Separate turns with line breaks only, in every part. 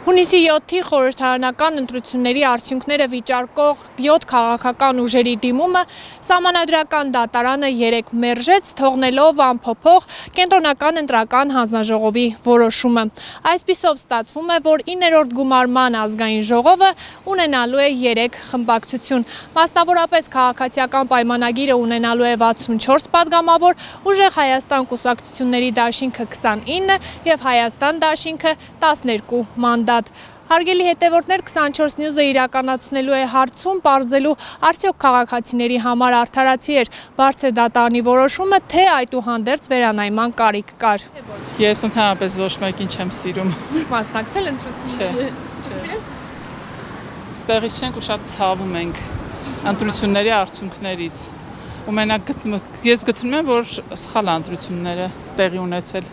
Հունիսի 7-ի խորհրդարանական ընտրությունների արդյունքները վիճարկող 7 քաղաքական ուժերի դիմումը Սահմանադրական դատարանը 3 մերժեց, թողնելով անփոփոխ կենտրոնական ընտրական հանձնաժողովի որոշումը։ Այսպիսով ստացվում է, որ 9-րդ գումարման ազգային ժողովը ունենալու է 3 խմբակցություն։ Մասնավորապես քաղաքացիական պայմանագիրը ունենալու է 64 падգամավոր, Ուժեղ Հայաստան կուսակցությունների դաշինքը 29 և Հայաստան դաշինքը 12 մանդատ։ Հարգելի հետևորդներ, 24 News-ը իրականացնելու է հարցում պարզելու արդյոք քաղաքացիների համար արդարացի էր բարձր դատարանի որոշումը, թե այդուհանդերձ վերանայման կարիք կար։
Ես ընդհանրապես ոչ մեկին չեմ սիրում։
Չեք մասնակցել ընտրություններին։
Չէ։ Ստեղից չենք ու շատ ցավում ենք ընտրությունների արդյունքներից։ Ու մենակ ես գտնում եմ, որ սխալ ընտրությունները տեղի ունեցել։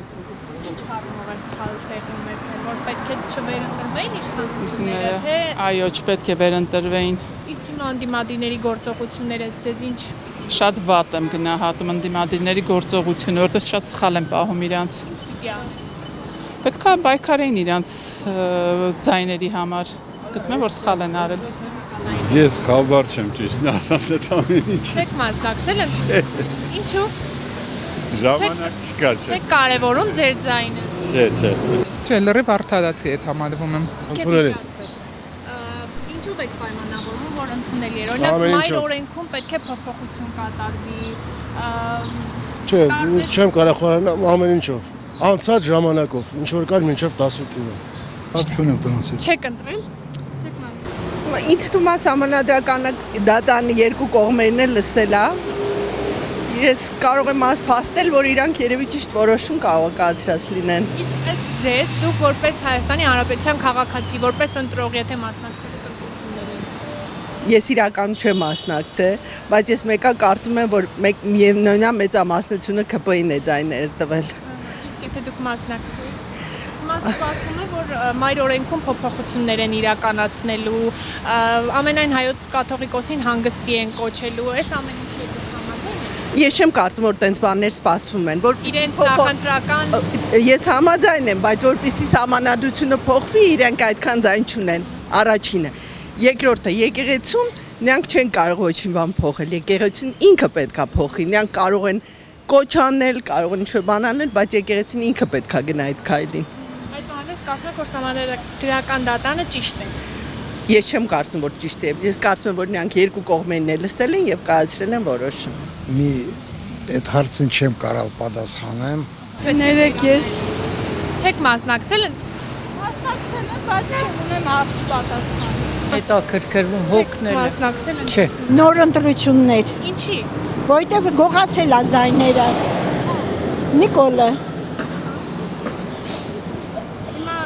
Ինչ առումով է սխալ տեղի ունեցել, որ պետք է չվերընտրվեին իշխանությունները, թե
Այո, չպետք է վերընտրվեին։
իսկ հիմա ընդդիմադիրների գործողությունները ձեզ ինչ
Շատ վատ եմ գնահատում ընդդիմադիրների գործողությունը, որովհետև շատ սխալ են պահում իրանց։
պիտի ասեն։
Պետք է բայկարեին իրանց ձայների համար։ Գտնում եմ, որ սխալ են արել։
Ես խաբար չեմ ճիշտն ասած այդ ամեն ինչ։
Չեք մասնակցել ընտրություններին։ Ինչու՞։
Ժամանակ չկա, չէ։
Չեք կարևորում ձեր ձայնը։
Չէ։
Չէ, լրիվ արդարացի այդ համարվում եմ։
Ընդունելի։
Ինչու եք պայմանավորվում, որ ընդունելի է։ Օրինակ, մայր օրենքում պետք է փոփոխություն կատարվի։
Չէ, չեմ կարող խորանալ ամեն ինչով։ Անցած ժամանակով, ինչ որ կար մինչև 18-ը։
Արդյունը տնասից։
Չեք ընտրել։
Ինձ թվում է Սահմանադրական դատարանի երկու կողմերն էլ լսել է։ Ես կարող եմ փաստել, որ իրանք երևի ճիշտ որոշում կայացրած լինեն։
Իսկ ըստ ձեզ, դուք որպես Հայաստանի Հանրապետության քաղաքացի, որպես ընտրող, եթե մասնակցել եք ընտրություններին։
Ես իրականում չեմ մասնակցել, բայց ես մեկը կարծում եմ, որ միևնույնն մեծամասնությունը ԿՊ-ին է ձայներ տվել։
Իսկ եթե դուք մասնակցեիք, հիմա սպասվում է, որ մայր օրենքում փոփոխություններ են իրականացնելու, ամենայն հայոց կաթողիկոսին հանգստի են կոչելու, այս ամեն ինչը դուք համաձայն եք։
Ես չեմ կարծում, որ տենց բաներ սպասվում են, որ
Իրենց նախընտրական
ես համաձայն եմ, բայց որպեսզի սահմանադրությունը փոխվի, իրենք այդքան ձայն չունեն։ Առաջինը, երկրորդը, եկեղեցուն նրանք չեն կարող ոչ մի բան փոխել, եկեղեցին ինքը պետքա փոխի, նրանք կարող են կոչ անել, կարող են ինչ-որ բան անել, բայց եկեղեցին ինքը պետքա գնա այդ քայլին։
Այդուհանդերձ կարծում եք, որ Սահմանադրական դատարանը ճիշտ է։
Ես չեմ կարծում, որ ճիշտ է։ Ես կարծում եմ, որ նրանք երկու կողմերն էլ լսել են եւ կայացրել են որոշում։
Մի այդ հարցին չեմ կարող պատասխանեմ։
Ներեք ես
Չեք մասնակցել։
մասնակցել եմ, բայց չեմ ունեմ հարցի պատասխան։
Հետաքրքրվում հոգնել է։
Մասնակցել են։
Չէ։
Նոր ընտրություններ,
Ինչի։
որտեղ գողացել է ձայները։ Նիկոլը
Հիմա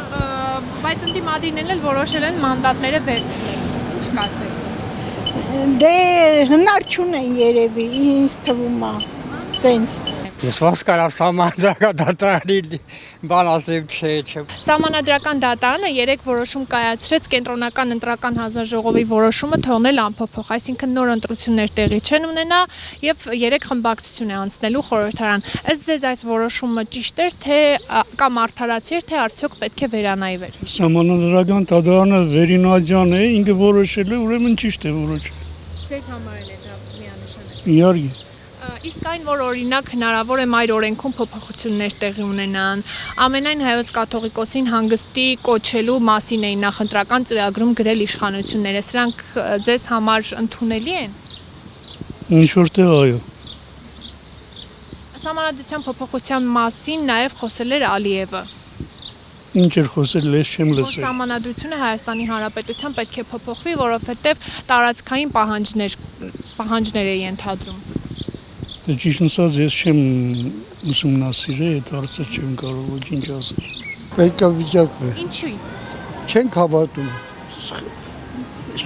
բայց ընդդիմադիրներն էլ որոշել են մանդատները վերցնել։ Ինչ կասեք։
դե հնար չունեն երևի, ինձ թվում է։ Տենց։
Ես ոնց կարամ Սահմանադրական դատարանի բան ասեմ, չէ։
Սահմանադրական դատարանը 3 որոշում կայացրեց կենտրոնական ընտրական հանձնաժողովի որոշումը թողնել անփոփոխ, այսինքն նոր ընտրություններ տեղի չեն ունենա եւ 3 խմբակցություն է անցնելու խորհրդարան։ Ըստ ձեզ այս որոշումը ճիշտ էր, թե կամ արդարացի էր, թե արդյոք պետք է վերանայվեր։
Սահմանադրական դատարանը վերինազյան է, ինքը որոշել է, ուրեմն ճիշտ է որոշել։
Ձեզ համար էլ է դա միանշանակ։
Իհարկե։
Իսկ այն, որ օրինակ հնարավոր է մայր օրենքում փոփոխություններ տեղի ունենան, ամենայն հայոց կաթողիկոսին հանգստի կոչելու մասին էին նախընտրական ծրագրում գրել իշխանությունները, սրանք ձեզ համար ընդունելի են։
Ինչ որտեղ այո։
Սահմանադրության փոփոխության մասին նաև խոսել էր Ալիևը։
Ինչ էր խոսել, ես չեմ լսել։
Սահմանադրությունը Հայաստանի Հանրապետության պետք է փոփոխվի, որովհետև տարածքային պահանջներ է ենթադրում։
Դե ճիշտ ասած, ես չեմ ուսումնասիրել, այդ հարցը չեմ կարող ոչինչ ասել։
Պետք է վիճակվի։
Ինչի։
Չենք հավատում։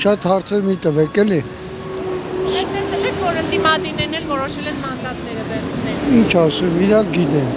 Շատ հարցեր մի տվեք էլի։
Տեսնել եք, որ ընդդիմադիրներն էլ որոշել են մանդատները վերցնել։
Ինչ ասեմ, իրանք գիտեն։